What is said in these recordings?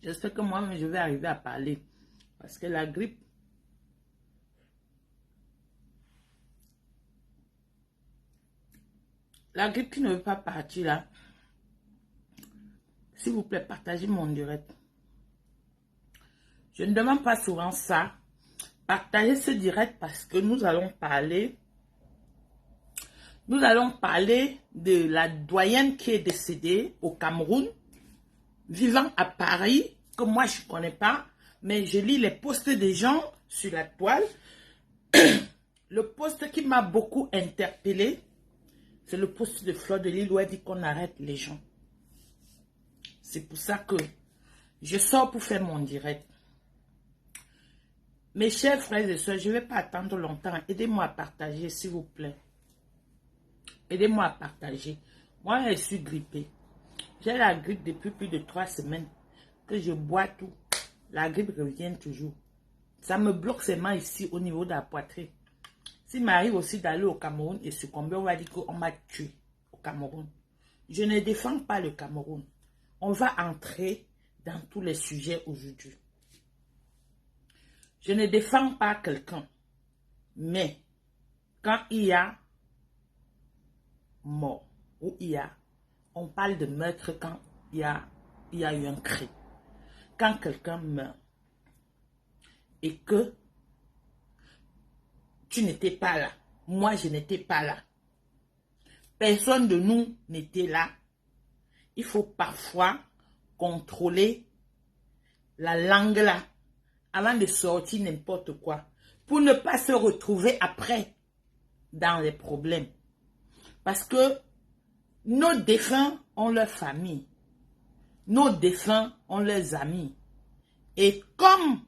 J'espère que moi-même, je vais arriver à parler. Parce que la grippe, qui ne veut pas partir là, s'il vous plaît, partagez mon direct. Je ne demande pas souvent ça. Partagez ce direct parce que nous allons parler. Nous allons parler de la doyenne qui est décédée au Cameroun, vivant à Paris, que moi je ne connais pas, mais je lis les posts des gens sur la toile. Le post qui m'a beaucoup interpellé, c'est le post de Fleur de Lille où elle dit qu'on arrête les gens. C'est pour ça que je sors pour faire mon direct. Mes chers frères et sœurs, je ne vais pas attendre longtemps. Aidez-moi à partager, s'il vous plaît. Aidez-moi à partager. Moi, je suis grippée. J'ai la grippe depuis plus de 3 semaines. Que je bois tout. La grippe revient toujours. Ça me bloque seulement ici au niveau de la poitrine. S'il m'arrive aussi d'aller au Cameroun et succomber, on va dire qu'on m'a tué au Cameroun. Je ne défends pas le Cameroun. On va entrer dans tous les sujets aujourd'hui. Je ne défends pas quelqu'un. Mais quand il y a mort, ou on parle de meurtre quand il y a eu un crime. Quand quelqu'un meurt et que tu n'étais pas là, moi je n'étais pas là, personne de nous n'était là, il faut parfois contrôler la langue là avant de sortir n'importe quoi pour ne pas se retrouver après dans les problèmes. Parce que nos défunts ont leur famille. Nos défunts ont leurs amis. Et comme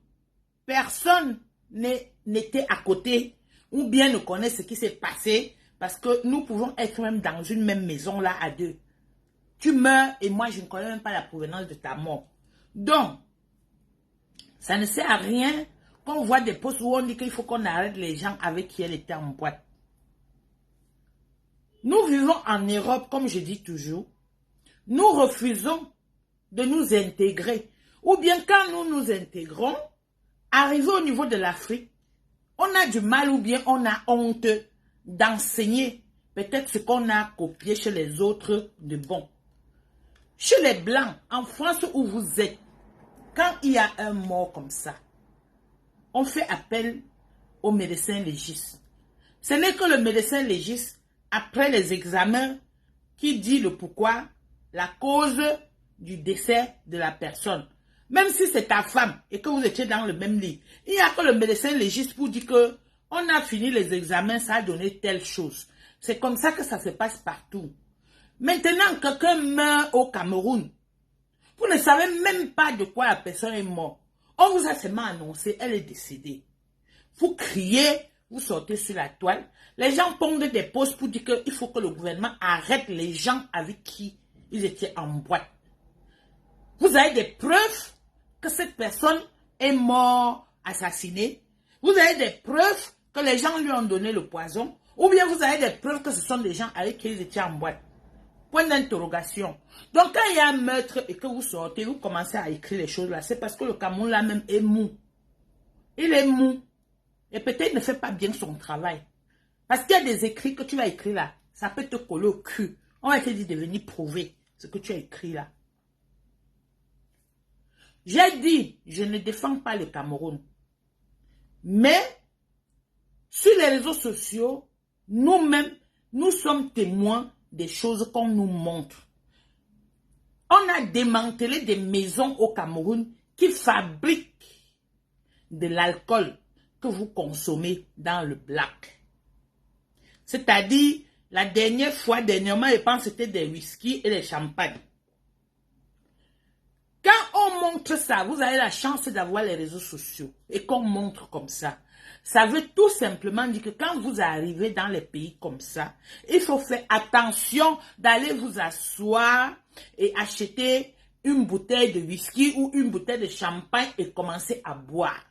personne n'était à côté, ou bien ne connaît ce qui s'est passé, parce que nous pouvons être même dans une même maison là à deux. Tu meurs et moi je ne connais même pas la provenance de ta mort. Donc, ça ne sert à rien qu'on voit des posts où on dit qu'il faut qu'on arrête les gens avec qui elle était en boîte. Nous vivons en Europe, comme je dis toujours. Nous refusons de nous intégrer. Ou bien quand nous nous intégrons, arrivé au niveau de l'Afrique, on a du mal ou bien on a honte d'enseigner peut-être ce qu'on a copié chez les autres de bon. Chez les Blancs, en France où vous êtes, quand il y a un mort comme ça, on fait appel au médecin légiste. Ce n'est que le médecin légiste, après les examens, qui dit le pourquoi, la cause du décès de la personne. Même si c'est ta femme et que vous étiez dans le même lit, il n'y a que le médecin légiste pour dire que on a fini les examens, ça a donné telle chose. C'est comme ça que ça se passe partout. Maintenant, quelqu'un meurt au Cameroun. Vous ne savez même pas de quoi la personne est morte. On vous a seulement annoncé, elle est décédée. Vous criez, vous sortez sur la toile. Les gens pondent des posts pour dire qu'il faut que le gouvernement arrête les gens avec qui ils étaient en boîte. Vous avez des preuves que cette personne est morte, assassinée. Vous avez des preuves que les gens lui ont donné le poison. Ou bien vous avez des preuves que ce sont des gens avec qui ils étaient en boîte. Point d'interrogation. Donc quand il y a un meurtre et que vous sortez, vous commencez à écrire les choses là, c'est parce que le Cameroun là même est mou. Il est mou. Et peut-être ne fait pas bien son travail. Parce qu'il y a des écrits que tu vas écrire là. Ça peut te coller au cul. On va te dire de venir prouver ce que tu as écrit là. J'ai dit, je ne défends pas le Cameroun. Mais, sur les réseaux sociaux, nous-mêmes, nous sommes témoins des choses qu'on nous montre. On a démantelé des maisons au Cameroun qui fabriquent de l'alcool que vous consommez dans le black. C'est-à-dire, la dernière fois, dernièrement, je pense que c'était des whisky et des champagnes. Quand on montre ça, vous avez la chance d'avoir les réseaux sociaux et qu'on montre comme ça. Ça veut tout simplement dire que quand vous arrivez dans les pays comme ça, il faut faire attention d'aller vous asseoir et acheter une bouteille de whisky ou une bouteille de champagne et commencer à boire.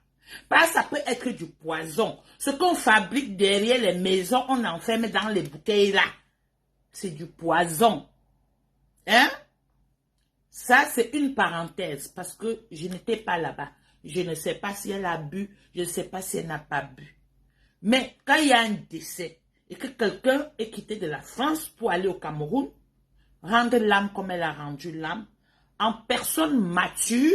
Parce que ça peut être du poison. Ce qu'on fabrique derrière les maisons, on enferme dans les bouteilles là. C'est du poison. Hein? Ça, c'est une parenthèse parce que je n'étais pas là-bas. Je ne sais pas si elle a bu, je ne sais pas si elle n'a pas bu. Mais quand il y a un décès et que quelqu'un est quitté de la France pour aller au Cameroun, rendre l'âme comme elle a rendu l'âme, en personne mature,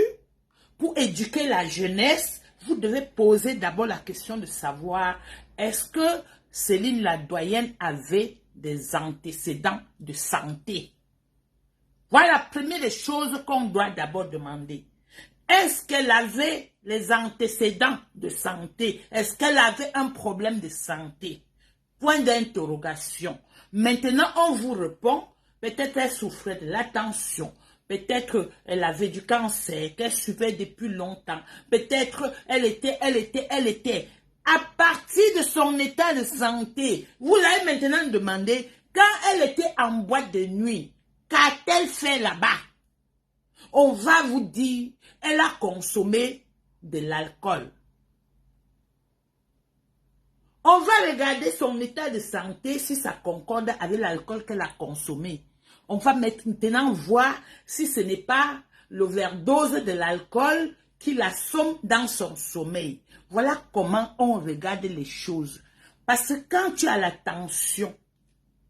pour éduquer la jeunesse, vous devez poser d'abord la question de savoir est-ce que Céline la doyenne avait des antécédents de santé? Voilà la première des choses qu'on doit d'abord demander. Est-ce qu'elle avait les antécédents de santé? Est-ce qu'elle avait un problème de santé? Point d'interrogation. Maintenant, on vous répond, peut-être elle souffrait de la tension, peut-être elle avait du cancer, qu'elle suivait depuis longtemps, peut-être elle était. À partir de son état de santé, vous l'avez maintenant demandé, quand elle était en boîte de nuit, qu'a-t-elle fait là-bas? On va vous dire, elle a consommé de l'alcool. On va regarder son état de santé si ça concorde avec l'alcool qu'elle a consommé. On va maintenant voir si ce n'est pas l'overdose de l'alcool qui l'assomme dans son sommeil. Voilà comment on regarde les choses. Parce que quand tu as la tension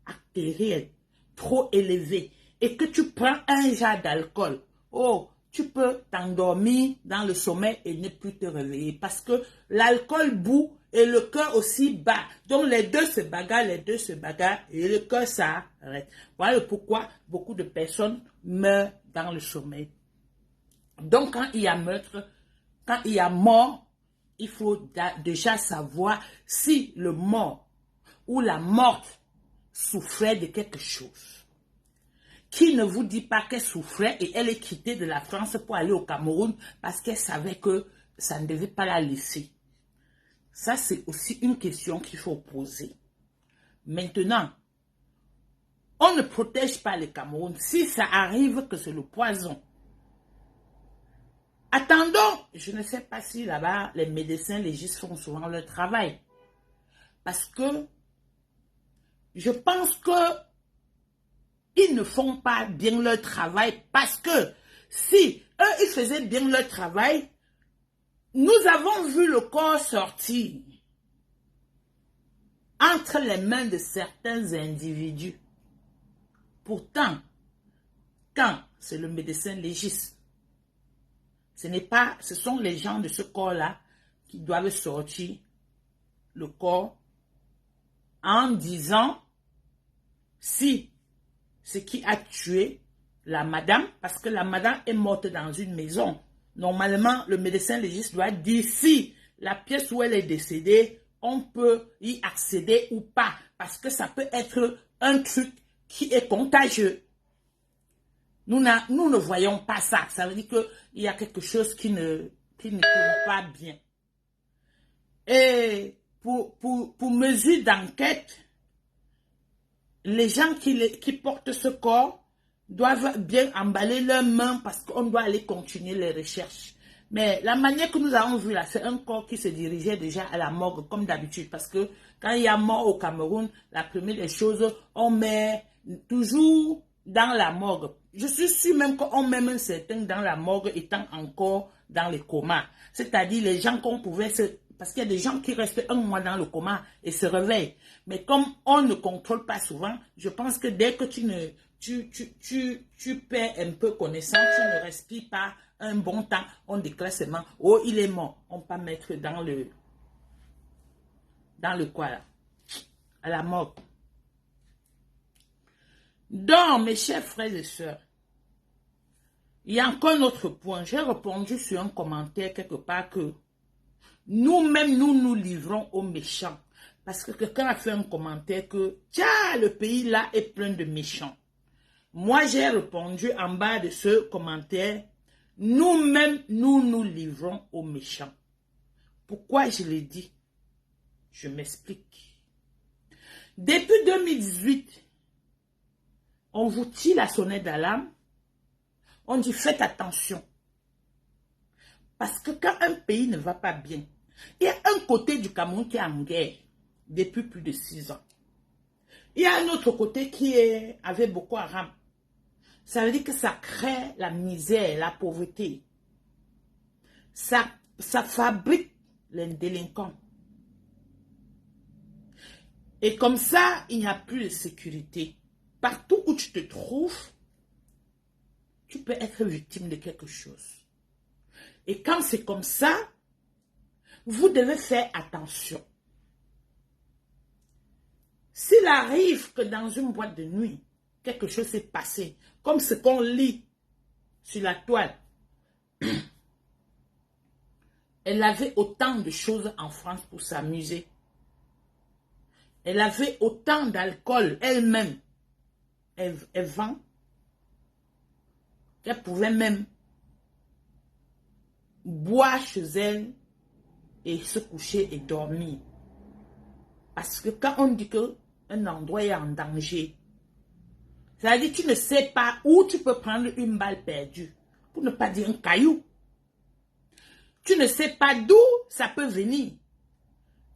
artérielle trop élevée et que tu prends un jar d'alcool, oh, tu peux t'endormir dans le sommeil et ne plus te réveiller parce que l'alcool bout et le cœur aussi bat. Donc les deux se bagarrent et le cœur s'arrête. Voilà pourquoi beaucoup de personnes meurent dans le sommeil. Donc quand il y a meurtre, quand il y a mort, il faut déjà savoir si le mort ou la morte souffrait de quelque chose. Qui ne vous dit pas qu'elle souffrait et elle est quittée de la France pour aller au Cameroun parce qu'elle savait que ça ne devait pas la laisser. Ça, c'est aussi une question qu'il faut poser. Maintenant, on ne protège pas le Cameroun si ça arrive que c'est le poison. Attendons, je ne sais pas si là-bas, les médecins légistes font souvent leur travail. Parce que je pense que ils ne font pas bien leur travail parce que si eux, ils faisaient bien leur travail, nous avons vu le corps sortir entre les mains de certains individus. Pourtant, quand c'est le médecin légiste, ce sont les gens de ce corps-là qui doivent sortir le corps en disant si ce qui a tué la madame, parce que la madame est morte dans une maison. Normalement, le médecin légiste doit dire si la pièce où elle est décédée, on peut y accéder ou pas, parce que ça peut être un truc qui est contagieux. Nous ne voyons pas ça. Ça veut dire qu'il y a quelque chose qui ne tourne pas bien. Et pour mesure d'enquête, les gens qui portent ce corps doivent bien emballer leurs mains parce qu'on doit aller continuer les recherches. Mais la manière que nous avons vu là, c'est un corps qui se dirigeait déjà à la morgue comme d'habitude. Parce que quand il y a mort au Cameroun, la première des choses, on met toujours dans la morgue. Je suis sûr même qu'on met même certains dans la morgue étant encore dans le coma. C'est-à-dire les gens qu'on pouvait se... Parce qu'il y a des gens qui restent un mois dans le coma et se réveillent. Mais comme on ne contrôle pas souvent, je pense que dès que tu perds un peu connaissance, tu ne respires pas un bon temps, on déclare seulement, oh, il est mort. On peut mettre dans le quoi là, à la mort. Donc, mes chers frères et sœurs, il y a encore un autre point. J'ai répondu sur un commentaire quelque part que nous-mêmes, nous livrons aux méchants. Parce que quelqu'un a fait un commentaire que, tiens, le pays là est plein de méchants. Moi, j'ai répondu en bas de ce commentaire, nous-mêmes, nous livrons aux méchants. Pourquoi je l'ai dit? Je m'explique. Depuis 2018, on vous tire la sonnette d'alarme, on dit faites attention. Parce que quand un pays ne va pas bien, il y a un côté du Cameroun qui est en guerre depuis plus de 6 ans. Il y a un autre côté qui est avec Boko Haram. Ça veut dire que ça crée la misère, la pauvreté. Ça fabrique les délinquants. Et comme ça, il n'y a plus de sécurité. Partout où tu te trouves, tu peux être victime de quelque chose. Et quand c'est comme ça, vous devez faire attention. S'il arrive que dans une boîte de nuit, quelque chose s'est passé, comme ce qu'on lit sur la toile, elle avait autant de choses en France pour s'amuser. Elle avait autant d'alcool elle-même. Elle vend. Qu'elle pouvait même boire chez elle et se coucher et dormir. Parce que quand on dit qu'un endroit est en danger, ça veut dire que tu ne sais pas où tu peux prendre une balle perdue, pour ne pas dire un caillou. Tu ne sais pas d'où ça peut venir.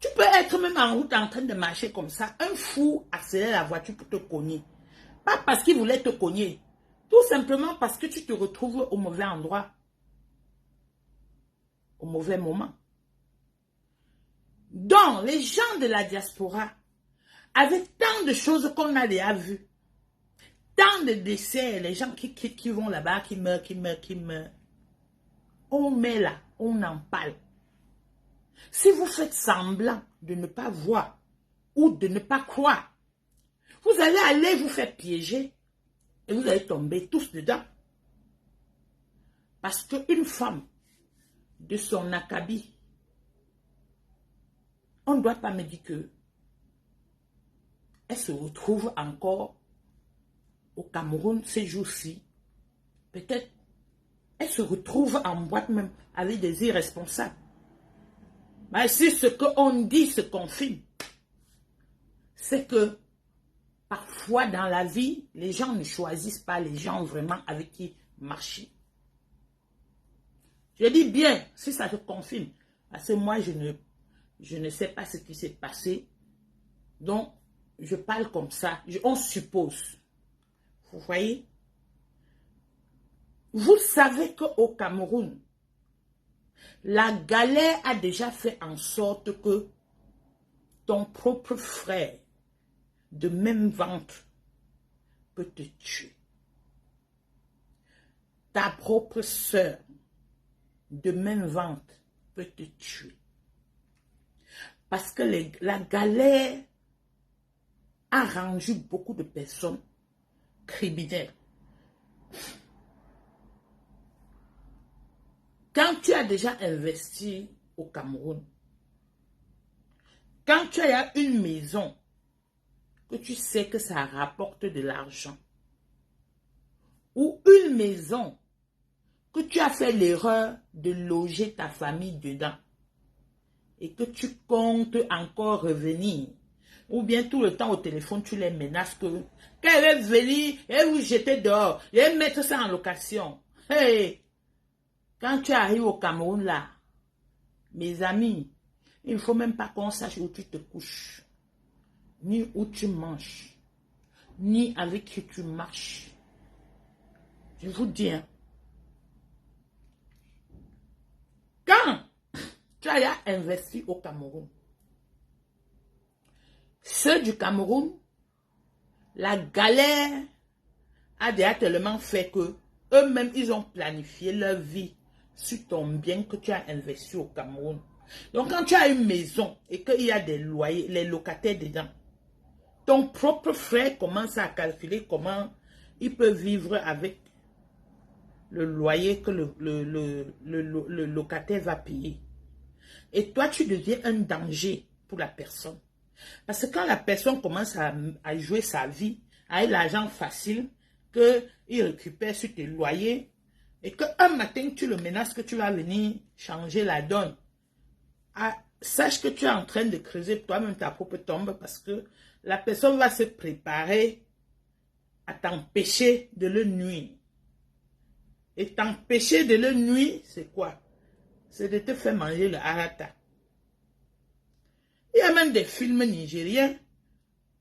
Tu peux être même en route en train de marcher comme ça. Un fou accélère la voiture pour te cogner. Pas parce qu'il voulait te cogner. Tout simplement parce que tu te retrouves au mauvais endroit. Au mauvais moment. Donc, les gens de la diaspora avaient tant de choses qu'on a déjà vues. Tant de décès, les gens qui vont là-bas, qui meurent. On met là, on en parle. Si vous faites semblant de ne pas voir ou de ne pas croire, vous allez aller vous faire piéger et vous allez tomber tous dedans. Parce qu'une femme de son acabit, on ne doit pas me dire que elle se retrouve encore au Cameroun ces jours-ci. Peut-être elle se retrouve en boîte même avec des irresponsables. Mais si ce qu'on dit se confirme, c'est que parfois dans la vie, les gens ne choisissent pas les gens vraiment avec qui marcher. Je dis bien, si ça se confirme, parce que moi je ne sais pas ce qui s'est passé, donc je parle comme ça, on suppose. Vous voyez? Vous savez qu'au Cameroun, la galère a déjà fait en sorte que ton propre frère de même ventre peut te tuer. Ta propre sœur de même ventre peut te tuer. Parce que la galère a rendu beaucoup de personnes criminelles. Quand tu as déjà investi au Cameroun, quand tu as une maison, que tu sais que ça rapporte de l'argent, ou une maison que tu as fait l'erreur de loger ta famille dedans, et que tu comptes encore revenir, ou bien tout le temps au téléphone, tu les menaces que qu'elle va venir et vous jeter dehors, et mettre ça en location. Hey! Quand tu arrives au Cameroun là, mes amis, il ne faut même pas qu'on sache où tu te couches, ni où tu manges, ni avec qui tu marches. Je vous dis, hein, quand tu as investi au Cameroun, ceux du Cameroun, la galère a déjà tellement fait que eux-mêmes, ils ont planifié leur vie sur ton bien que tu as investi au Cameroun. Donc, quand tu as une maison et qu'il y a des loyers, les locataires dedans, ton propre frère commence à calculer comment il peut vivre avec le loyer que le locataire va payer. Et toi, tu deviens un danger pour la personne. Parce que quand la personne commence à jouer sa vie, avec l'argent facile, qu'il récupère sur tes loyers, et qu'un matin, tu le menaces que tu vas venir changer la donne, sache que tu es en train de creuser toi-même ta propre tombe, parce que la personne va se préparer à t'empêcher de le nuire. Et t'empêcher de le nuire, c'est quoi? C'est de te faire manger le harata. Il y a même des films nigériens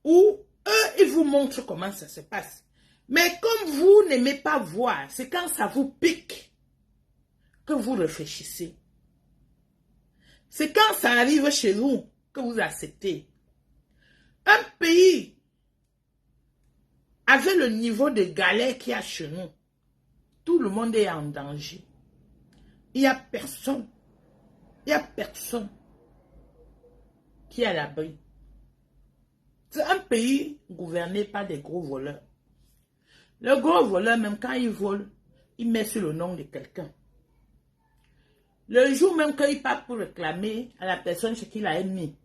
où eux, ils vous montrent comment ça se passe. Mais comme vous n'aimez pas voir, c'est quand ça vous pique que vous réfléchissez. C'est quand ça arrive chez vous que vous acceptez. Un pays avec le niveau de galère qu'il y a chez nous, tout le monde est en danger. Il n'y a personne. Il n'y a personne qui est à l'abri. C'est un pays gouverné par des gros voleurs. Le gros voleur, même quand il vole, il met sur le nom de quelqu'un. Le jour même qu'il part pour réclamer à la personne ce qu'il a mis,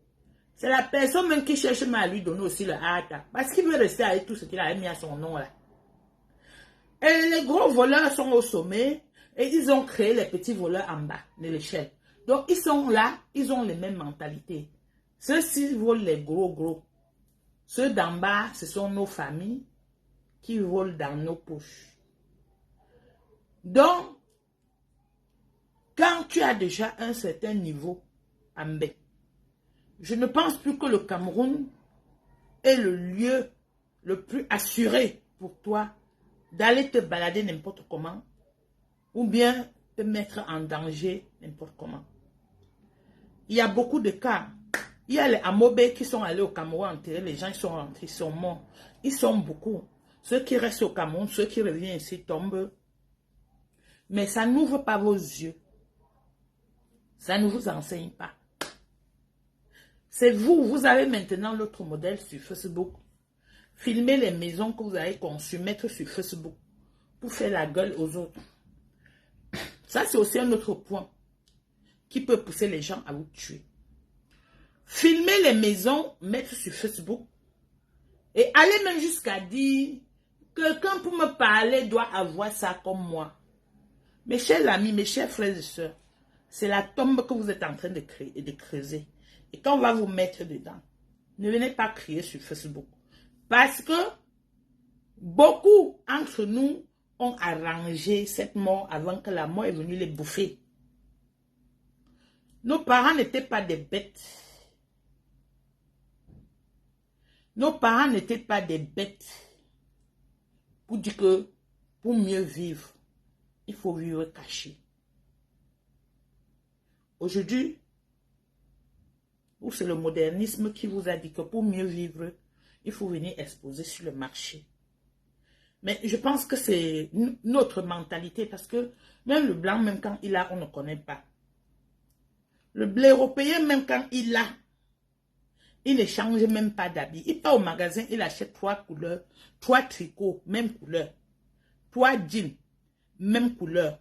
c'est la personne même qui cherche à lui donner aussi le hâte. Parce qu'il veut rester avec tout ce qu'il a mis à son nom là. Et les gros voleurs sont au sommet et ils ont créé les petits voleurs en bas de l'échelle. Donc ils sont là, ils ont les mêmes mentalités. Ceux-ci volent les gros. Ceux d'en bas, ce sont nos familles qui volent dans nos poches. Donc, quand tu as déjà un certain niveau en bas, je ne pense plus que le Cameroun est le lieu le plus assuré pour toi d'aller te balader n'importe comment ou bien te mettre en danger n'importe comment. Il y a beaucoup de cas. Il y a les Amobés qui sont allés au Cameroun enterrer les gens, ils sont rentrés, ils sont morts. Ils sont beaucoup. Ceux qui restent au Cameroun, ceux qui reviennent ici tombent. Mais ça n'ouvre pas vos yeux. Ça ne vous enseigne pas. C'est vous, vous avez maintenant l'autre modèle sur Facebook. Filmer les maisons que vous avez conçues, mettre sur Facebook pour faire la gueule aux autres. Ça, c'est aussi un autre point qui peut pousser les gens à vous tuer. Filmer les maisons, mettre sur Facebook et aller même jusqu'à dire que quelqu'un pour me parler doit avoir ça comme moi. Mes chers amis, mes chers frères et sœurs, c'est la tombe que vous êtes en train de créer et de creuser. Et quand on va vous mettre dedans, ne venez pas crier sur Facebook. Parce que beaucoup entre nous ont arrangé cette mort avant que la mort est venue les bouffer. Nos parents n'étaient pas des bêtes. Nos parents n'étaient pas des bêtes pour dire que pour mieux vivre, il faut vivre caché. Aujourd'hui, c'est le modernisme qui vous a dit que pour mieux vivre, il faut venir exposer sur le marché. Mais je pense que c'est notre mentalité parce que même le blanc, même quand il a, on ne connaît pas. Le blé européen, même quand il a, il ne change même pas d'habit. Il part au magasin, il achète 3 couleurs, 3 tricots, même couleur. 3 jeans, même couleur.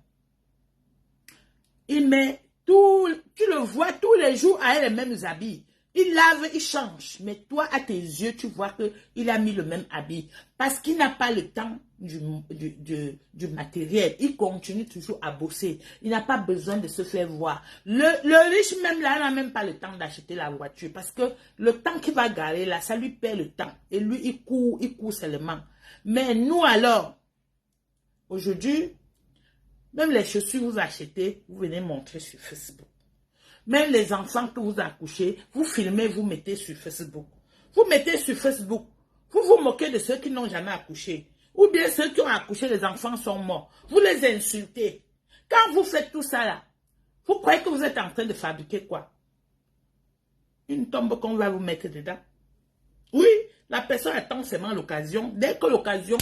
Il met tout, tu le vois tous les jours avec les mêmes habits. Il lave, il change. Mais toi, à tes yeux, tu vois qu'il a mis le même habit. Parce qu'il n'a pas le temps du matériel. Il continue toujours à bosser. Il n'a pas besoin de se faire voir. Le riche même là, n'a même pas le temps d'acheter la voiture. Parce que le temps qu'il va garer là, ça lui perd le temps. Et lui, il court seulement. Mais nous alors, aujourd'hui, même les chaussures que vous achetez, vous venez montrer sur Facebook. Même les enfants que vous accouchez, vous filmez, vous mettez sur Facebook. Vous mettez sur Facebook. Vous vous moquez de ceux qui n'ont jamais accouché. Ou bien ceux qui ont accouché, les enfants sont morts. Vous les insultez. Quand vous faites tout ça là, vous croyez que vous êtes en train de fabriquer quoi? Une tombe qu'on va vous mettre dedans. Oui, la personne attend seulement l'occasion. Dès que l'occasion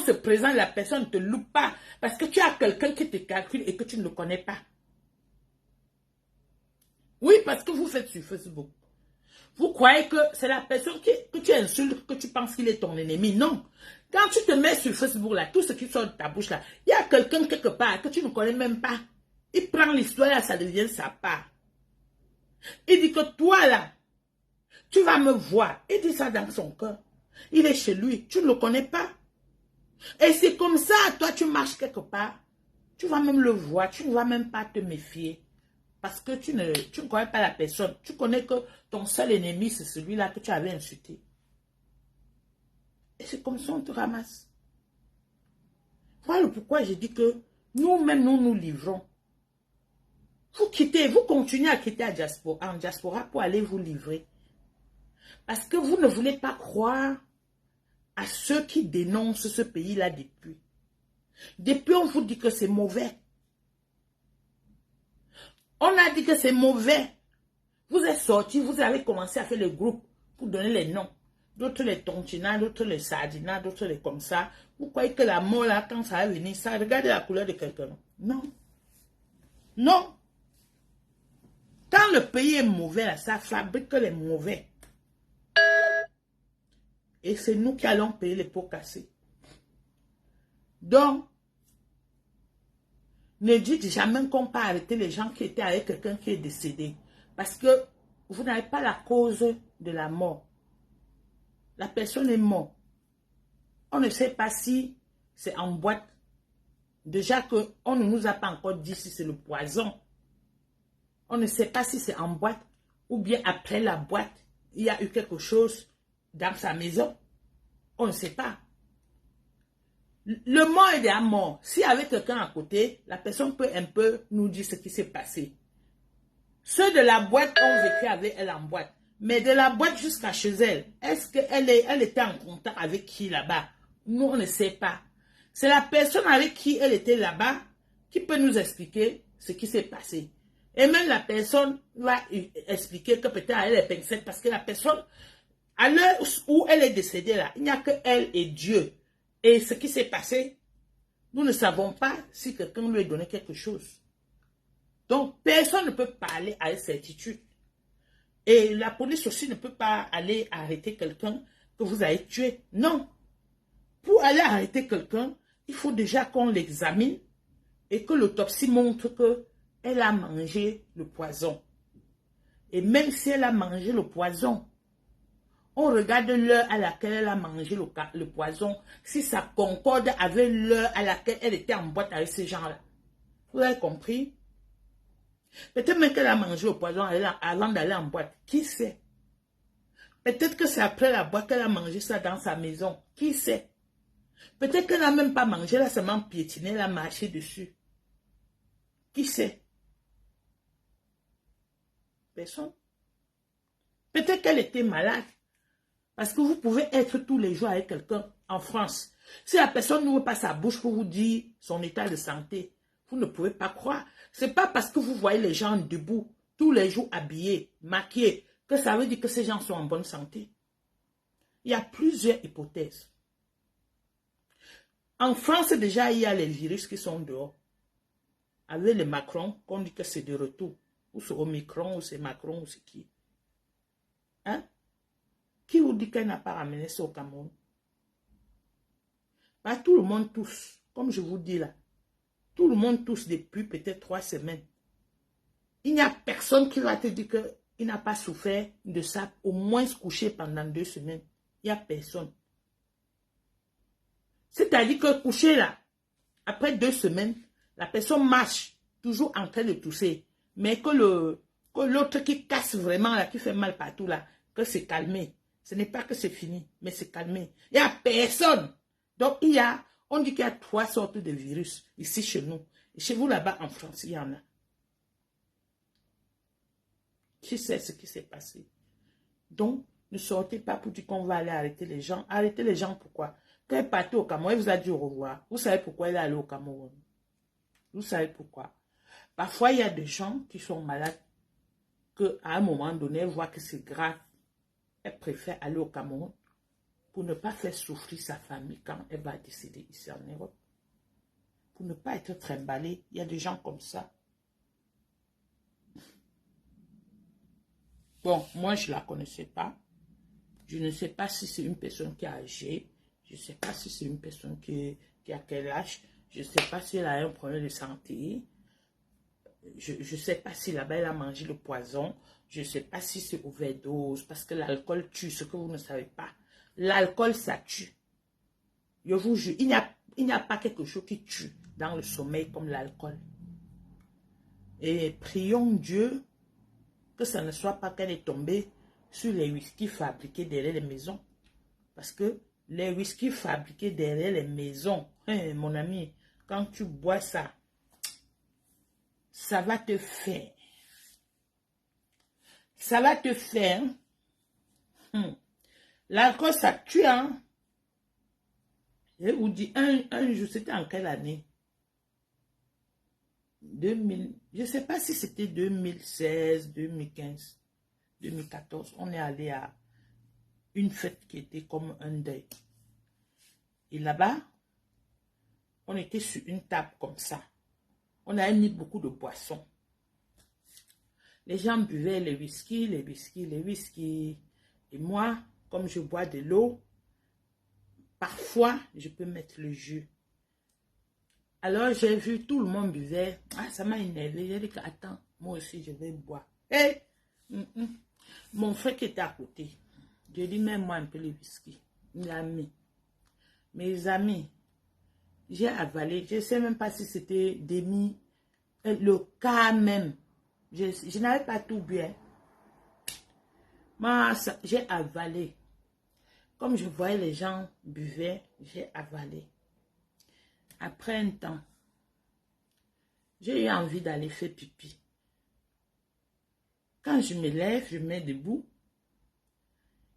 se présente, la personne ne te loupe pas. Parce que tu as quelqu'un qui te calcule et que tu ne le connais pas. Oui, parce que vous faites sur Facebook. Vous croyez que c'est la personne que tu insultes, que tu penses qu'il est ton ennemi. Non. Quand tu te mets sur Facebook, là, tout ce qui sort de ta bouche, là, il y a quelqu'un quelque part que tu ne connais même pas. Il prend l'histoire, là, ça devient sa part. Il dit que toi, là, tu vas me voir. Il dit ça dans son cœur. Il est chez lui. Tu ne le connais pas. Et c'est comme ça, toi, tu marches quelque part. Tu vas même le voir. Tu ne vas même pas te méfier. Parce que tu ne connais pas la personne. Tu connais que ton seul ennemi, c'est celui-là que tu avais insulté. Et c'est comme ça qu'on te ramasse. Voilà pourquoi j'ai dit que nous-mêmes, nous livrons. Vous continuez à quitter en diaspora pour aller vous livrer. Parce que vous ne voulez pas croire à ceux qui dénoncent ce pays-là depuis. Depuis, on vous dit que c'est mauvais. On a dit que c'est mauvais. Vous êtes sortis, vous avez commencé à faire les groupes pour donner les noms. D'autres les tontina, d'autres les sardina, d'autres les comme ça. Vous croyez que la mort là, quand ça va venir, ça, regardez la couleur de quelqu'un. Non. Non. Quand le pays est mauvais, là, ça fabrique les mauvais. Et c'est nous qui allons payer les pots cassés. Donc, ne dites jamais qu'on peut arrêter les gens qui étaient avec quelqu'un qui est décédé. Parce que vous n'avez pas la cause de la mort. La personne est morte. On ne sait pas si c'est en boîte. Déjà qu'on ne nous a pas encore dit si c'est le poison. On ne sait pas si c'est en boîte ou bien après la boîte, il y a eu quelque chose dans sa maison. On ne sait pas. Le mort est déjà mort. Si avec quelqu'un à côté, la personne peut un peu nous dire ce qui s'est passé. Ceux de la boîte ont vécu avec elle en boîte. Mais de la boîte jusqu'à chez elle, est-ce qu'elle était en contact avec qui là-bas? Nous, on ne sait pas. C'est la personne avec qui elle était là-bas qui peut nous expliquer ce qui s'est passé. Et même la personne va expliquer que peut-être elle est pincette parce que la personne, à l'heure où elle est décédée là, il n'y a que elle et Dieu. Et ce qui s'est passé, nous ne savons pas si quelqu'un lui a donné quelque chose. Donc, personne ne peut parler avec certitude. Et la police aussi ne peut pas aller arrêter quelqu'un que vous avez tué. Non. Pour aller arrêter quelqu'un, il faut déjà qu'on l'examine et que l'autopsie montre qu'elle a mangé le poison. Et même si elle a mangé le poison, on regarde l'heure à laquelle elle a mangé le poison, si ça concorde avec l'heure à laquelle elle était en boîte avec ces gens-là. Vous avez compris? Peut-être même qu'elle a mangé le poison avant d'aller en boîte. Qui sait? Peut-être que c'est après la boîte qu'elle a mangé ça dans sa maison. Qui sait? Peut-être qu'elle n'a même pas mangé, elle a seulement piétiné, elle a marché dessus. Qui sait? Personne. Peut-être qu'elle était malade. Parce que vous pouvez être tous les jours avec quelqu'un en France. Si la personne n'ouvre pas sa bouche pour vous dire son état de santé, vous ne pouvez pas croire. Ce n'est pas parce que vous voyez les gens debout, tous les jours habillés, maquillés, que ça veut dire que ces gens sont en bonne santé. Il y a plusieurs hypothèses. En France, déjà, il y a les virus qui sont dehors. Avec les Macron, qu'on dit que c'est de retour. Ou c'est Omicron, ou c'est Macron, ou c'est qui. Hein? Qui vous dit qu'elle n'a pas ramené ça au Cameroun? Bah, tout le monde tousse, comme je vous dis là. Tout le monde tousse depuis peut-être 3 semaines. Il n'y a personne qui va te dire qu'il n'a pas souffert de ça, au moins se coucher pendant 2 semaines. Il n'y a personne. C'est-à-dire que coucher là, après 2 semaines, la personne marche, toujours en train de tousser. Mais que l'autre qui casse vraiment, là, qui fait mal partout là, que c'est calmé. Ce n'est pas que c'est fini, mais c'est calmé. Il n'y a personne. Donc on dit qu'il y a 3 sortes de virus ici chez nous. Et chez vous là-bas en France, il y en a. Qui sait ce qui s'est passé? Donc, ne sortez pas pour dire qu'on va aller arrêter les gens. Arrêter les gens pourquoi? Quand elle est partie au Cameroun, elle vous a dit au revoir. Vous savez pourquoi elle est allée au Cameroun? Vous savez pourquoi? Parfois, il y a des gens qui sont malades, qu'à un moment donné, elle voit que c'est grave. Elle préfère aller au Cameroun pour ne pas faire souffrir sa famille quand elle va décéder ici en Europe. Pour ne pas être trimballée. Il y a des gens comme ça. Bon, moi, je ne la connaissais pas. Je ne sais pas si c'est une personne qui est âgée. Je ne sais pas si c'est une personne qui a quel âge. Je ne sais pas si elle a un problème de santé. Je ne sais pas si là-bas, elle a mangé le poison. Je ne sais pas si c'est overdose. Parce que l'alcool tue, ce que vous ne savez pas. L'alcool, ça tue. Je vous jure, il n'y a pas quelque chose qui tue dans le sommeil comme l'alcool. Et prions Dieu que ça ne soit pas qu'elle est tombée sur les whisky fabriqués derrière les maisons. Parce que les whisky fabriqués derrière les maisons, hein, mon ami, quand tu bois ça, ça va te faire. Ça va te faire. L'alcool, ça tue, hein. Je vous dis, un jour, c'était en quelle année? 2000, je ne sais pas si c'était 2016, 2015, 2014. On est allé à une fête qui était comme un deuil. Et là-bas, on était sur une table comme ça. On a mis beaucoup de boissons. Les gens buvaient les whisky, les whisky, les whisky. Et moi, comme je bois de l'eau, parfois, je peux mettre le jus. Alors, j'ai vu tout le monde buvait. Ah, ça m'a énervé. J'ai dit, attends, moi aussi, je vais boire. Hey! Mon frère qui était à côté, je lui ai mets-moi un peu le whisky. Il a mis. Mes amis, j'ai avalé. Je ne sais même pas si c'était demi, le quart même. Je n'avais pas tout bu. Hein. Moi, j'ai avalé. Comme je voyais les gens buvaient, j'ai avalé. Après un temps, j'ai eu envie d'aller faire pipi. Quand je me lève, je me mets debout.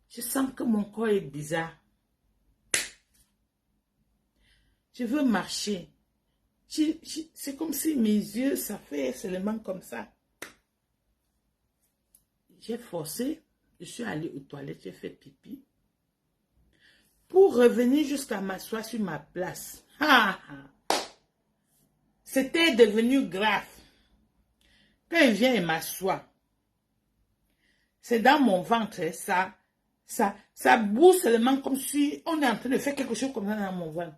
Je sens que mon corps est bizarre. Je veux marcher. C'est comme si mes yeux, ça fait seulement comme ça. J'ai forcé. Je suis allée aux toilettes, j'ai fait pipi. Pour revenir jusqu'à m'asseoir sur ma place. C'était devenu grave. Quand il vient et m'assoit, c'est dans mon ventre, ça bouge seulement comme si on est en train de faire quelque chose comme ça dans mon ventre.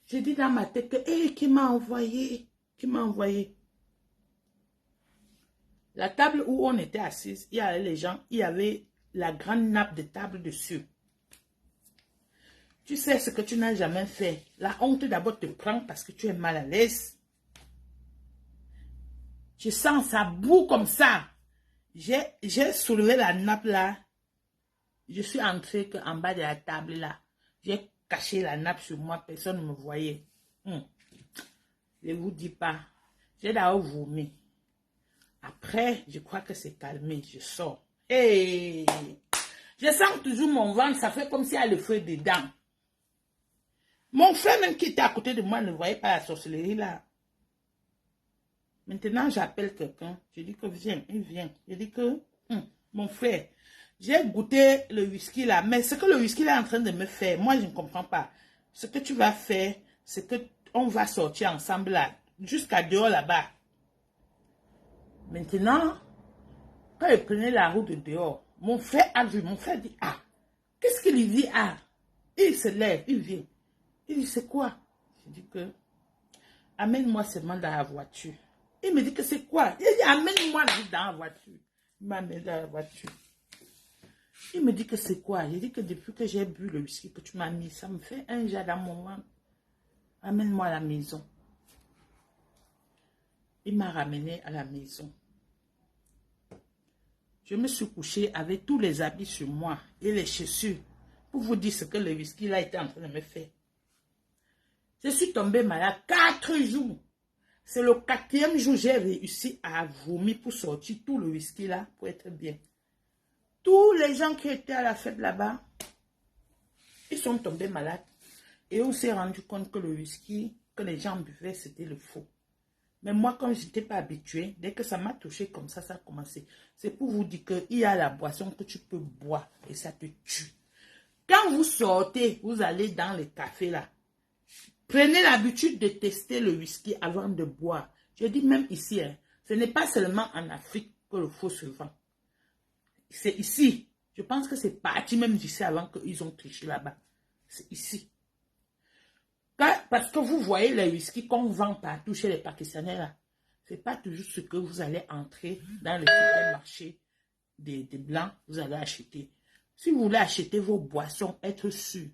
J'ai dit dans ma tête que, hey, qui m'a envoyé? Qui m'a envoyé? La table où on était assis, il y avait les gens, il y avait la grande nappe de table dessus. Tu sais ce que tu n'as jamais fait. La honte d'abord te prend parce que tu es mal à l'aise. Je sens ça boue comme ça. J'ai soulevé la nappe là. Je suis entrée en bas de la table là. J'ai caché la nappe sur moi. Personne ne me voyait. Je ne vous dis pas. J'ai d'abord vomi. Après, je crois que c'est calmé. Je sors. Hey! Je sens toujours mon ventre. Ça fait comme s'il y a le feu dedans. Mon frère même qui était à côté de moi ne voyait pas la sorcellerie là. Maintenant, j'appelle quelqu'un. Je dis que viens, il vient. Je dis que, mon frère, j'ai goûté le whisky là, mais ce que le whisky là est en train de me faire, moi je ne comprends pas. Ce que tu vas faire, c'est que on va sortir ensemble là, jusqu'à dehors là-bas. Maintenant, quand il prenait la route de dehors, mon frère a vu, mon frère dit, ah, qu'est-ce qu'il dit, ah? Il se lève, il vient. Il dit, c'est quoi? Je dis que, amène-moi seulement dans la voiture. Il me dit que c'est quoi? Il dit, amène-moi dans la voiture. Il m'amène dans la voiture. Il me dit que c'est quoi? Il dit que depuis que j'ai bu le whisky que tu m'as mis, ça me fait un jet dans mon ventre. Amène-moi à la maison. Il m'a ramené à la maison. Je me suis couchée avec tous les habits sur moi et les chaussures pour vous dire ce que le whisky là était en train de me faire. Je suis tombée malade 4 jours. C'est le 4e jour que j'ai réussi à vomir pour sortir tout le whisky là pour être bien. Tous les gens qui étaient à la fête là-bas, ils sont tombés malades. Et on s'est rendu compte que le whisky que les gens buvaient, c'était le faux. Mais moi, comme je n'étais pas habituée, dès que ça m'a touché comme ça a commencé. C'est pour vous dire qu'il y a la boisson que tu peux boire et ça te tue. Quand vous sortez, vous allez dans les cafés là. Prenez l'habitude de tester le whisky avant de boire. Je dis même ici, hein, ce n'est pas seulement en Afrique que le faux se vend. C'est ici. Je pense que c'est parti même d'ici avant qu'ils ont triché là-bas. C'est ici. Parce que vous voyez les whisky qu'on vend partout chez les Pakistanais là. Ce n'est pas toujours ce que vous allez entrer dans le supermarché des Blancs. Vous allez acheter. Si vous voulez acheter vos boissons, être sûr,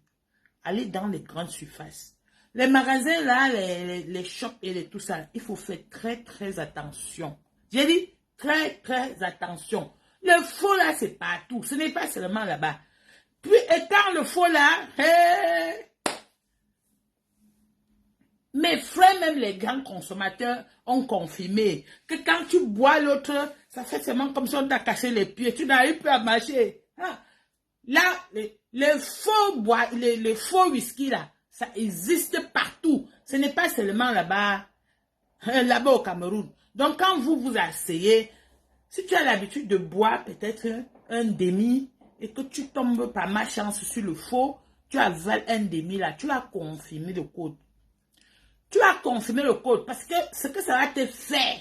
allez dans les grandes surfaces. Les magasins là, les shops et tout ça, il faut faire très très attention. J'ai dit très très attention. Le faux là, c'est partout. Ce n'est pas seulement là-bas. Puis étant le faux là, mes frères, même les grands consommateurs, ont confirmé que quand tu bois l'autre, ça fait seulement comme si on t'a cassé les pieds. Tu n'arrives plus à marcher. Là, les faux whisky là, Ça existe partout. Ce n'est pas seulement là-bas, là-bas au Cameroun. Donc, quand vous vous asseyez, si tu as l'habitude de boire peut-être un demi et que tu tombes par malchance sur le faux, tu avales un demi là, tu as confirmé le code. Tu as confirmé le code parce que ce que ça va te faire.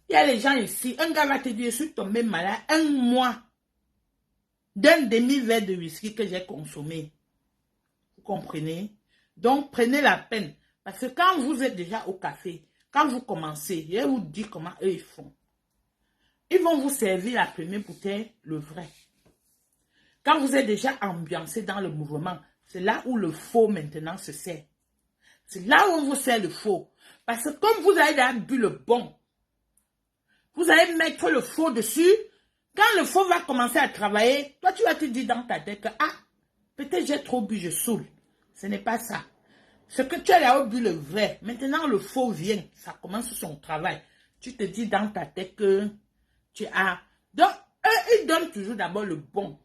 Il y a les gens ici, un gars va te dire, je suis tombé malade un mois d'un demi-verre de whisky que j'ai consommé. Vous comprenez? Donc, prenez la peine. Parce que quand vous êtes déjà au café, quand vous commencez, je vais vous dire comment eux ils font. Ils vont vous servir la première bouteille, le vrai. Quand vous êtes déjà ambiancé dans le mouvement, c'est là où le faux maintenant se sert. C'est là où on vous sert le faux. Parce que comme vous avez déjà bu le bon, vous allez mettre le faux dessus. Quand le faux va commencer à travailler, toi tu vas te dire dans ta tête que ah, peut-être j'ai trop bu, je saoule. Ce n'est pas ça. Ce que tu as là bu le vrai, maintenant le faux vient, ça commence son travail. Tu te dis dans ta tête que tu as... Donc, eux, ils donnent toujours d'abord le bon,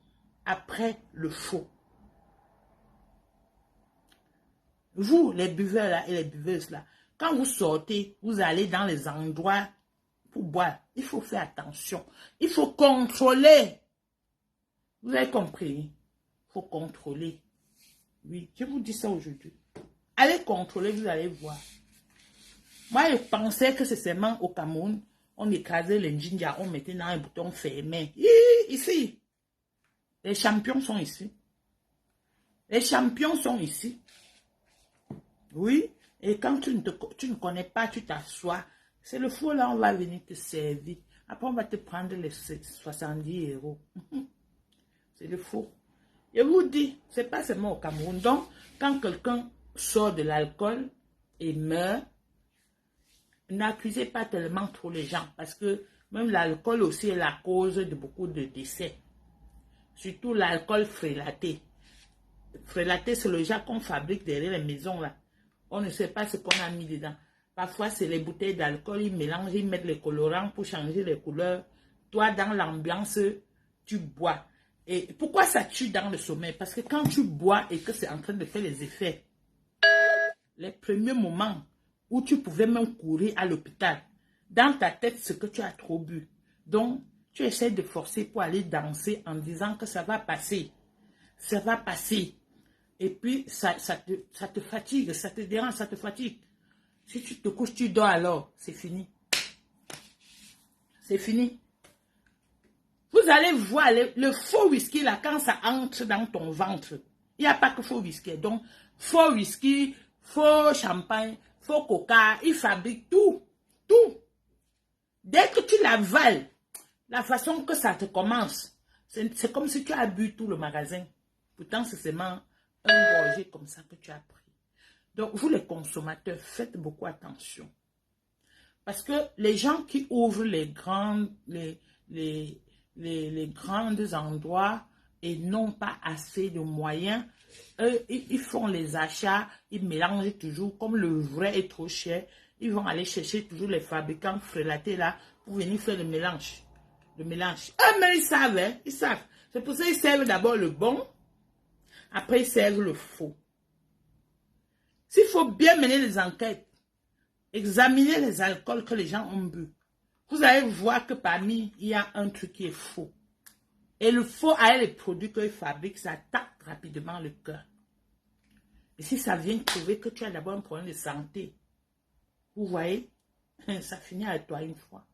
après le faux. Vous, les buveurs là et les buveuses là, quand vous sortez, vous allez dans les endroits pour boire. Il faut faire attention. Il faut contrôler. Vous avez compris? Il faut contrôler. Oui, je vous dis ça aujourd'hui. Allez contrôler, vous allez voir. Moi, je pensais que c'est seulement au Cameroun, on écrasait les ninjas, on mettait dans un bouton fermé. Ici, les champions sont ici. Les champions sont ici. Oui, et quand tu ne connais pas, tu t'assois. C'est le faux là, on va venir te servir. Après, on va te prendre les 70 €. C'est le faux. Je vous dis, c'est pas seulement au Cameroun. Donc, quand quelqu'un sort de l'alcool et meurt, n'accusez pas tellement trop les gens. Parce que même l'alcool aussi est la cause de beaucoup de décès. Surtout l'alcool frélaté. Frélaté, c'est le genre qu'on fabrique derrière les maisons là. On ne sait pas ce qu'on a mis dedans. Parfois, c'est les bouteilles d'alcool, ils mélangent, ils mettent les colorants pour changer les couleurs. Toi, dans l'ambiance, tu bois. Et pourquoi ça tue dans le sommeil? Parce que quand tu bois et que c'est en train de faire les effets, les premiers moments où tu pouvais même courir à l'hôpital, dans ta tête, c'est que tu as trop bu. Donc, tu essaies de forcer pour aller danser en disant que ça va passer. Ça va passer. Et puis, ça te fatigue, ça te dérange, ça te fatigue. Si tu te couches, tu dors alors, c'est fini. C'est fini. Vous allez voir le faux whisky là, quand ça entre dans ton ventre. Il n'y a pas que faux whisky. Donc, faux whisky, faux champagne, faux coca, ils fabriquent tout. Tout. Dès que tu l'avales, la façon que ça te commence, c'est comme si tu as bu tout le magasin. Pourtant, c'est seulement un gorgée comme ça que tu as pris. Donc, vous les consommateurs, faites beaucoup attention. Parce que les gens qui ouvrent les grands endroits et n'ont pas assez de moyens, eux, ils font les achats, ils mélangent toujours, comme le vrai est trop cher, ils vont aller chercher toujours les fabricants frélatés là pour venir faire le mélange. Le mélange. Mais ils savent, hein, ils savent. C'est pour ça qu'ils servent d'abord le bon, après ils servent le faux. S'il faut bien mener les enquêtes, examiner les alcools que les gens ont bu, vous allez voir que parmi, il y a un truc qui est faux. Et le faux, avec les produits qu'ils fabriquent, ça attaque rapidement le cœur. Et si ça vient prouver que tu as d'abord un problème de santé, vous voyez, ça finit avec toi une fois.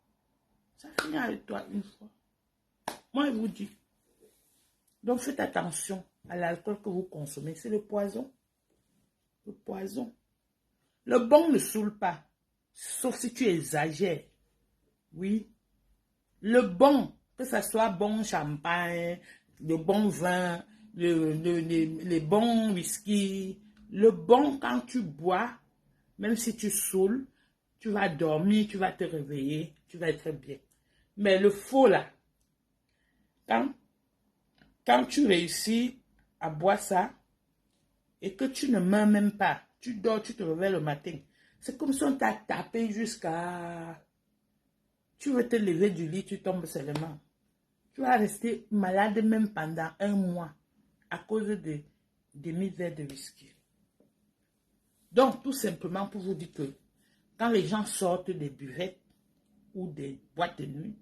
Ça finit avec toi une fois. Moi, je vous dis. Donc, faites attention à l'alcool que vous consommez. C'est le poison. Le poison. Le bon ne saoule pas. Sauf si tu exagères. Oui. Le bon, que ce soit bon champagne, le bon vin, les bons whisky. Le bon, quand tu bois, même si tu saoules, tu vas dormir, tu vas te réveiller, tu vas être bien. Mais le faux là, quand tu réussis à boire ça et que tu ne meurs même pas, tu dors, tu te réveilles le matin. C'est comme si on t'a tapé jusqu'à... Tu veux te lever du lit, tu tombes seulement. Tu vas rester malade même pendant un mois à cause demi-verre de whisky. Donc, tout simplement pour vous dire que quand les gens sortent des buvettes ou des boîtes de nuit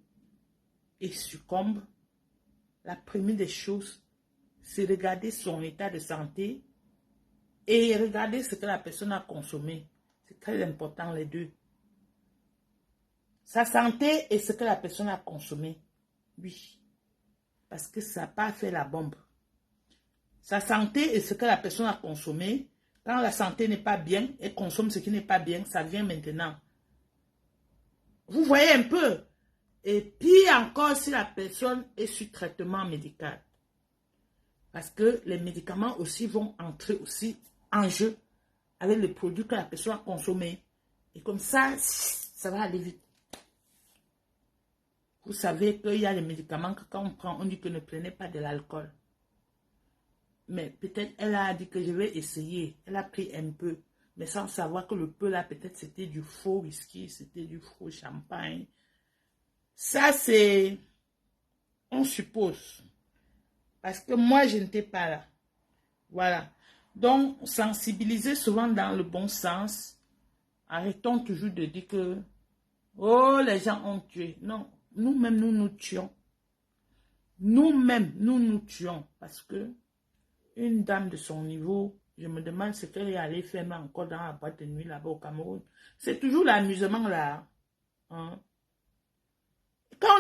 et succombent, la première des choses, c'est regarder son état de santé et regarder ce que la personne a consommé. C'est très important, les deux. Sa santé et ce que la personne a consommé. Oui. Parce que ça n'a pas fait la bombe. Sa santé et ce que la personne a consommé. Quand la santé n'est pas bien et consomme ce qui n'est pas bien, ça vient maintenant. Vous voyez un peu. Et puis encore si la personne est sur traitement médical. Parce que les médicaments aussi vont entrer aussi en jeu avec les produits que la personne a consommés. Et comme ça va aller vite. Vous savez qu'il y a les médicaments que quand on prend, on dit que ne prenez pas de l'alcool. Mais peut-être elle a dit que je vais essayer. Elle a pris un peu. Mais sans savoir que le peu là, peut-être c'était du faux whisky, c'était du faux champagne. Ça c'est... On suppose. Parce que moi, je n'étais pas là. Voilà. Donc, sensibiliser souvent dans le bon sens. Arrêtons toujours de dire que... Oh, les gens ont tué. Non. Nous-mêmes, nous nous tuons. Nous-mêmes, nous nous tuons. Parce que une dame de son niveau, je me demande ce qu'elle est allée faire encore dans la boîte de nuit là-bas au Cameroun. C'est toujours l'amusement là. Hein? Quand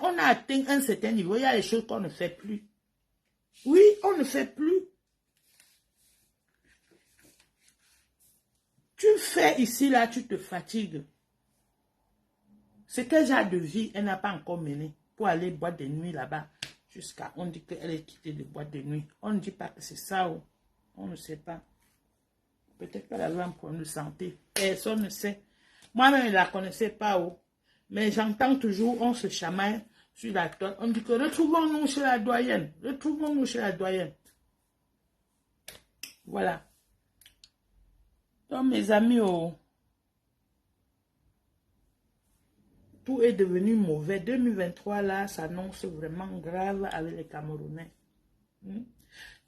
on a atteint un certain niveau, il y a des choses qu'on ne fait plus. Oui, on ne fait plus. Tu fais ici, là, tu te fatigues. C'est quel genre de vie elle n'a pas encore mené pour aller boire de nuit là-bas jusqu'à on dit qu'elle est quittée de boîte de nuit. On ne dit pas que c'est ça ou on ne sait pas. Peut-être qu'elle avait un problème de santé. Personne ne sait. Moi-même, je ne la connaissais pas où. Mais j'entends toujours, on se chamaille sur la toile. On dit que retrouvons-nous chez la doyenne. Retrouvons-nous chez la doyenne. Voilà. Donc, mes amis, oh, tout est devenu mauvais. 2023, là, s'annonce vraiment grave avec les Camerounais.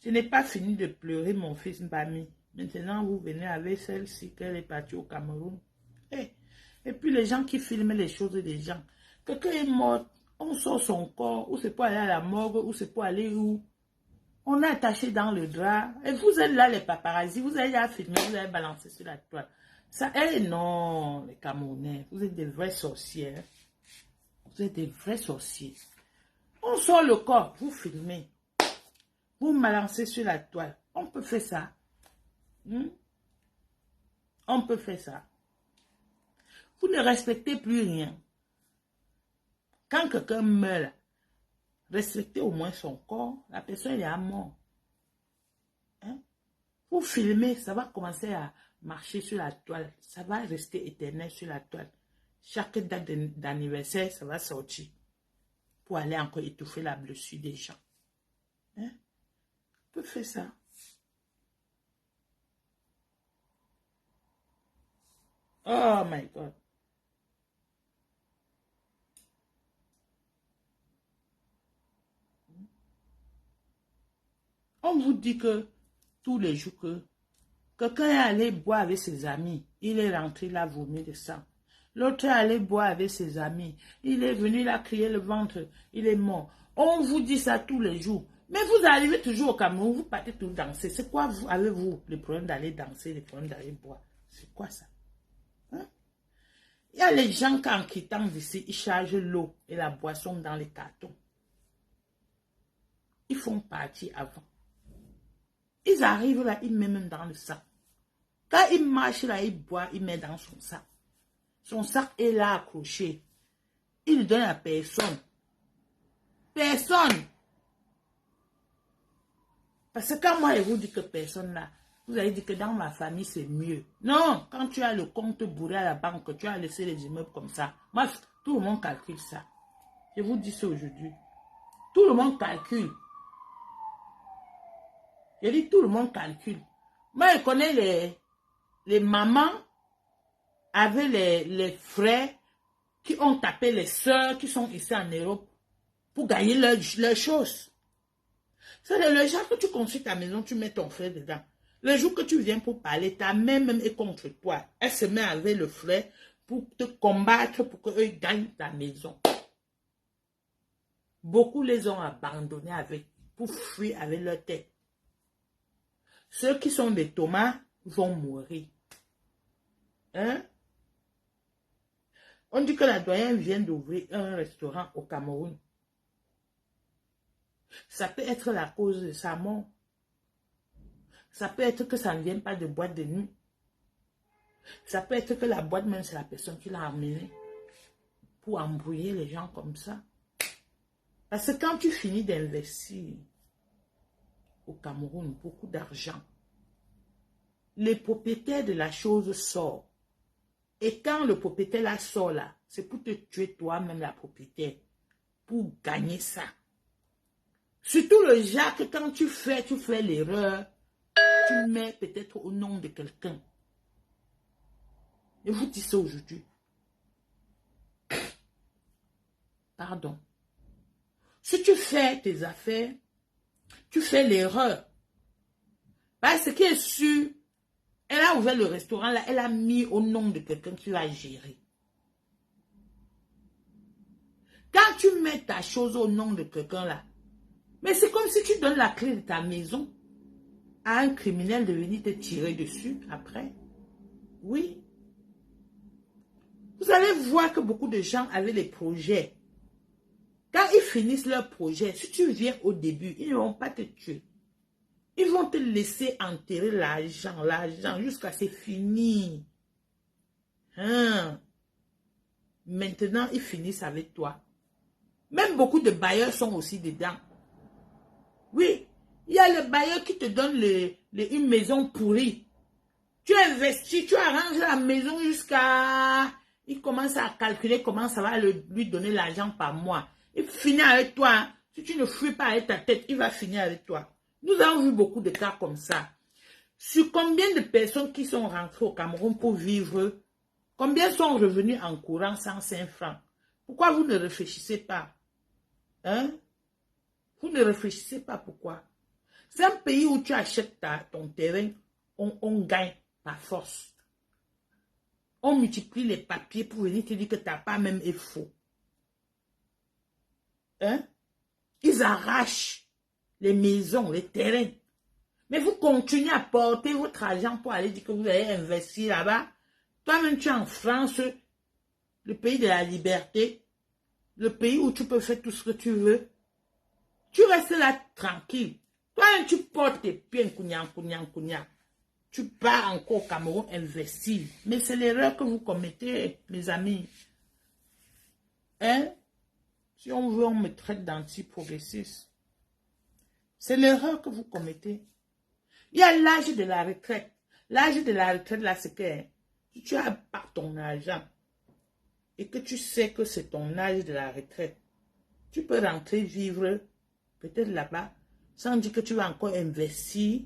Je n'ai pas fini de pleurer mon fils Bami. Maintenant, vous venez avec celle-ci qu'elle est partie au Cameroun. Et puis, les gens qui filment les choses des gens. Quelqu'un est mort, on sort son corps, ou c'est pour aller à la morgue, ou c'est pour aller où. On a attaché dans le drap. Et vous êtes là, les paparazzis. Vous avez déjà filmé, vous avez balancé sur la toile. Ça, non, les Camerounais. Vous êtes des vrais sorciers. Vous êtes des vrais sorciers. On sort le corps, vous filmez. Vous balancez sur la toile. On peut faire ça. On peut faire ça. Vous ne respectez plus rien. Quand quelqu'un meurt, respectez au moins son corps. La personne est à mort. Vous filmez, ça va commencer à marcher sur la toile. Ça va rester éternel sur la toile. Chaque date d'anniversaire, ça va sortir. Pour aller encore étouffer la blessure des gens. On peut faire ça. Oh my God. On vous dit que tous les jours que quelqu'un est allé boire avec ses amis, il est rentré là vomi de sang. L'autre est allé boire avec ses amis, il est venu là crier le ventre, il est mort. On vous dit ça tous les jours. Mais vous arrivez toujours au Cameroun, vous partez tout danser. C'est quoi avez-vous le problème d'aller danser, le problème d'aller boire? C'est quoi ça? Il y a les gens qui en quittant d'ici, ils chargent l'eau et la boisson dans les cartons. Ils font partie avant. Ils arrivent là, ils mettent même dans le sac. Quand ils marchent là, ils boivent, ils mettent dans son sac. Son sac est là accroché. Il ne donne à personne. Personne. Parce que quand moi je vous dis que personne là, vous allez dire que dans ma famille c'est mieux. Non, quand tu as le compte bourré à la banque, tu as laissé les immeubles comme ça. Moi, tout le monde calcule ça. Je vous dis ça aujourd'hui. Tout le monde calcule. Je dis tout le monde calcule. Moi, je connais les mamans avec les frères qui ont tapé les sœurs qui sont ici en Europe pour gagner leurs choses. C'est le genre que tu construis ta maison, tu mets ton frère dedans. Le jour que tu viens pour parler, ta mère même est contre toi. Elle se met avec le frère pour te combattre, pour qu'eux gagnent ta maison. Beaucoup les ont abandonnés pour fuir avec leur tête. Ceux qui sont des tomates vont mourir. Hein? On dit que la doyenne vient d'ouvrir un restaurant au Cameroun. Ça peut être la cause de sa mort. Ça peut être que ça ne vient pas de boîte de nuit. Ça peut être que la boîte même c'est la personne qui l'a amenée pour embrouiller les gens comme ça. Parce que quand tu finis d'investir au Cameroun beaucoup d'argent, les propriétaires de la chose sortent. Et quand le propriétaire la sort là, c'est pour te tuer toi-même la propriétaire, pour gagner ça. Surtout le genre que quand tu fais l'erreur, tu mets peut-être au nom de quelqu'un. Je vous dis ça aujourd'hui. Pardon. Si tu fais tes affaires, tu fais l'erreur. Parce qui est sûr, elle a ouvert le restaurant là, elle a mis au nom de quelqu'un qui l'a géré. Quand tu mets ta chose au nom de quelqu'un là, mais c'est comme si tu donnes la clé de ta maison à un criminel de venir te tirer dessus après. Oui. Vous allez voir que beaucoup de gens avaient des projets. Quand ils finissent leur projet, si tu viens au début, ils ne vont pas te tuer. Ils vont te laisser enterrer l'argent, jusqu'à c'est fini. Hein? Maintenant, ils finissent avec toi. Même beaucoup de bailleurs sont aussi dedans. Oui, il y a le bailleur qui te donne une maison pourrie. Tu investis, tu arranges la maison jusqu'à... Il commence à calculer comment ça va lui donner l'argent par mois. Il finit avec toi. Hein. Si tu ne fuis pas avec ta tête, il va finir avec toi. Nous avons vu beaucoup de cas comme ça. Sur combien de personnes qui sont rentrées au Cameroun pour vivre, combien sont revenus en courant 105 francs? Pourquoi vous ne réfléchissez pas? Hein? Vous ne réfléchissez pas pourquoi? C'est un pays où tu achètes ton terrain, on gagne par force. On multiplie les papiers pour venir te dire que ta part même est faux. Hein? Ils arrachent les maisons, les terrains. Mais vous continuez à porter votre argent pour aller dire que vous allez investir là-bas. Toi-même, tu es en France, le pays de la liberté, le pays où tu peux faire tout ce que tu veux. Tu restes là tranquille. Toi-même, tu portes tes pieds, kounia. Tu pars encore au Cameroun investir. Mais c'est l'erreur que vous commettez, mes amis. Hein? Si on veut, on me traite d'anti-progressiste. C'est l'erreur que vous commettez. Il y a l'âge de la retraite. L'âge de la retraite, là, c'est que si tu as pas ton argent et que tu sais que c'est ton âge de la retraite, tu peux rentrer vivre peut-être là-bas sans dire que tu vas encore investir.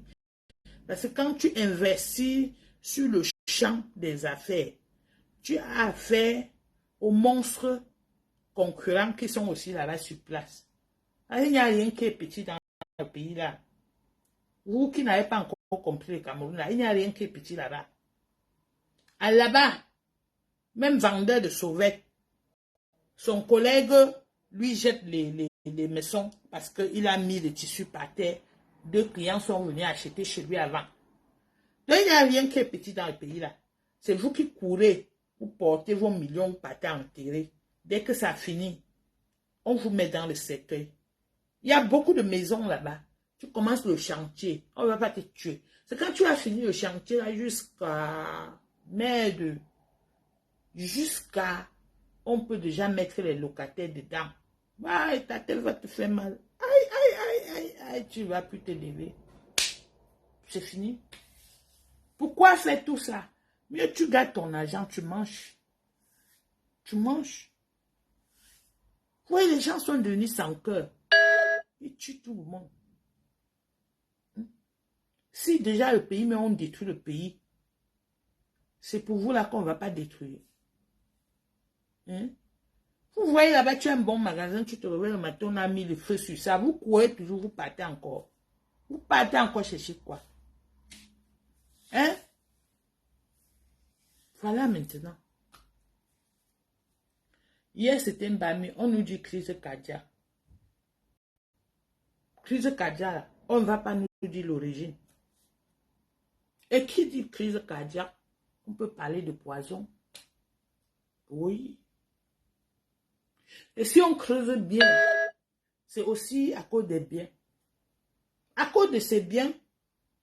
Parce que quand tu investis sur le champ des affaires, tu as affaire aux monstres concurrents qui sont aussi là-bas sur place. Alors, il n'y a rien qui est petit dans le pays là. Vous qui n'avez pas encore compris le Cameroun là, il n'y a rien qui est petit là-bas. Là-bas, même vendeur de sauvettes, son collègue lui jette les maisons parce qu'il a mis le tissu par terre. 2 clients sont venus acheter chez lui avant. Donc, il n'y a rien qui est petit dans le pays là. C'est vous qui courez pour porter vos millions par terre enterrés. Dès que ça finit, on vous met dans le cercueil. Il y a beaucoup de maisons là-bas. Tu commences le chantier, on ne va pas te tuer. C'est quand tu as fini le chantier là jusqu'à... Merde. Jusqu'à... On peut déjà mettre les locataires dedans. Aïe, ta tête va te faire mal. Aïe, tu ne vas plus te lever. C'est fini. Pourquoi faire tout ça? Mieux tu gardes ton argent, tu manges. Tu manges. Oui, les gens sont devenus sans cœur. Ils tuent tout le monde. Si déjà le pays, mais on détruit le pays, c'est pour vous là qu'on ne va pas détruire. Hein? Vous voyez là-bas, tu as un bon magasin, tu te réveilles le matin, on a mis le feu sur ça. Vous courez toujours, vous partez encore. Vous partez encore chercher quoi? Hein? Voilà maintenant. Hier, c'était un bami, on nous dit crise cardiaque. Crise cardiaque, on ne va pas nous dire l'origine. Et qui dit crise cardiaque? On peut parler de poison. Oui. Et si on creuse bien, c'est aussi à cause des biens. À cause de ces biens,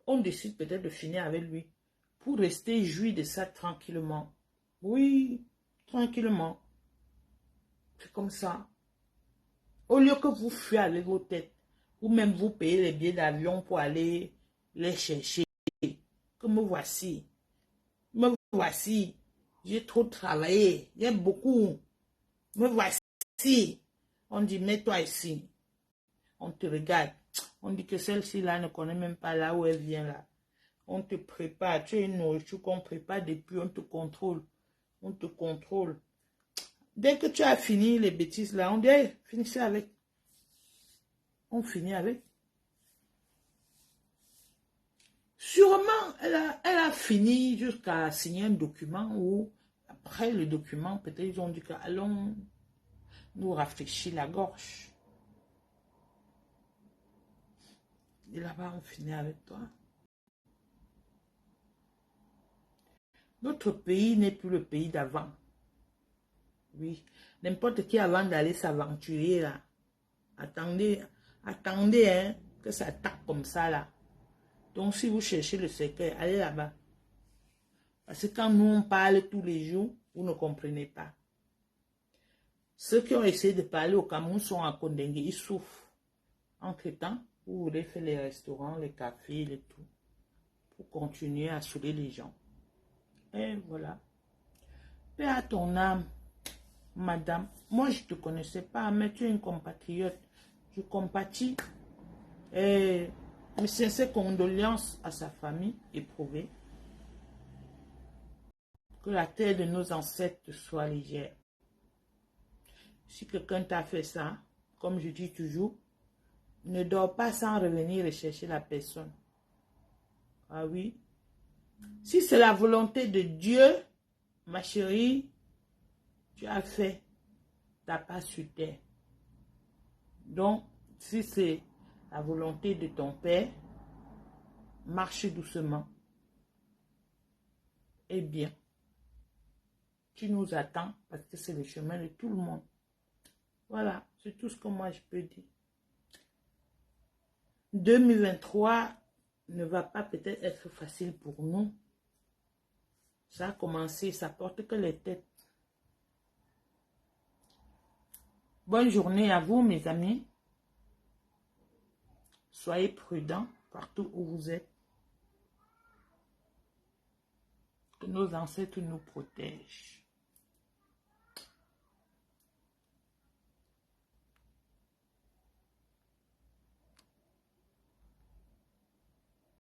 on décide peut-être de finir avec lui pour rester jouir de ça tranquillement. Oui, tranquillement. C'est comme ça. Au lieu que vous fuyez avec vos têtes, ou même vous payez les billets d'avion pour aller les chercher. Que me voici. Me voici. J'ai trop travaillé. J'aime beaucoup. Me voici. On dit, mets-toi ici. On te regarde. On dit que celle-ci là ne connaît même pas là où elle vient là. On te prépare. Tu es une nourriture qu'on prépare depuis. On te contrôle. On te contrôle. Dès que tu as fini les bêtises là, on dit, hey, finissez avec. On finit avec. Sûrement, elle a fini jusqu'à signer un document où, après le document, peut-être ils ont dit que allons nous rafraîchir la gorge. Et là-bas, on finit avec toi. Notre pays n'est plus le pays d'avant. Oui. N'importe qui avant d'aller s'aventurer là. Attendez, attendez, hein, que ça tape comme ça là. Donc, si vous cherchez le secret, allez là-bas. Parce que quand nous, on parle tous les jours, vous ne comprenez pas. Ceux qui ont essayé de parler au Cameroun sont en Condengui, ils souffrent. Entre-temps, vous voulez faire les restaurants, les cafés, les tout, pour continuer à saouler les gens. Et voilà. Paix à ton âme, madame. Moi, je ne te connaissais pas, mais tu es une compatriote. Je compatis. Et mes sincères condoléances à sa famille éprouvée. Que la terre de nos ancêtres soit légère. Si quelqu'un t'a fait ça, comme je dis toujours, ne dors pas sans revenir rechercher la personne. Ah oui. Si c'est la volonté de Dieu, ma chérie, tu as fait ta part sur terre. Donc, si c'est la volonté de ton père, marche doucement. Eh bien, tu nous attends parce que c'est le chemin de tout le monde. Voilà, c'est tout ce que moi je peux dire. 2023 ne va pas peut-être être facile pour nous. Ça a commencé, ça porte que les têtes. Bonne journée à vous, mes amis. Soyez prudents partout où vous êtes. Que nos ancêtres nous protègent.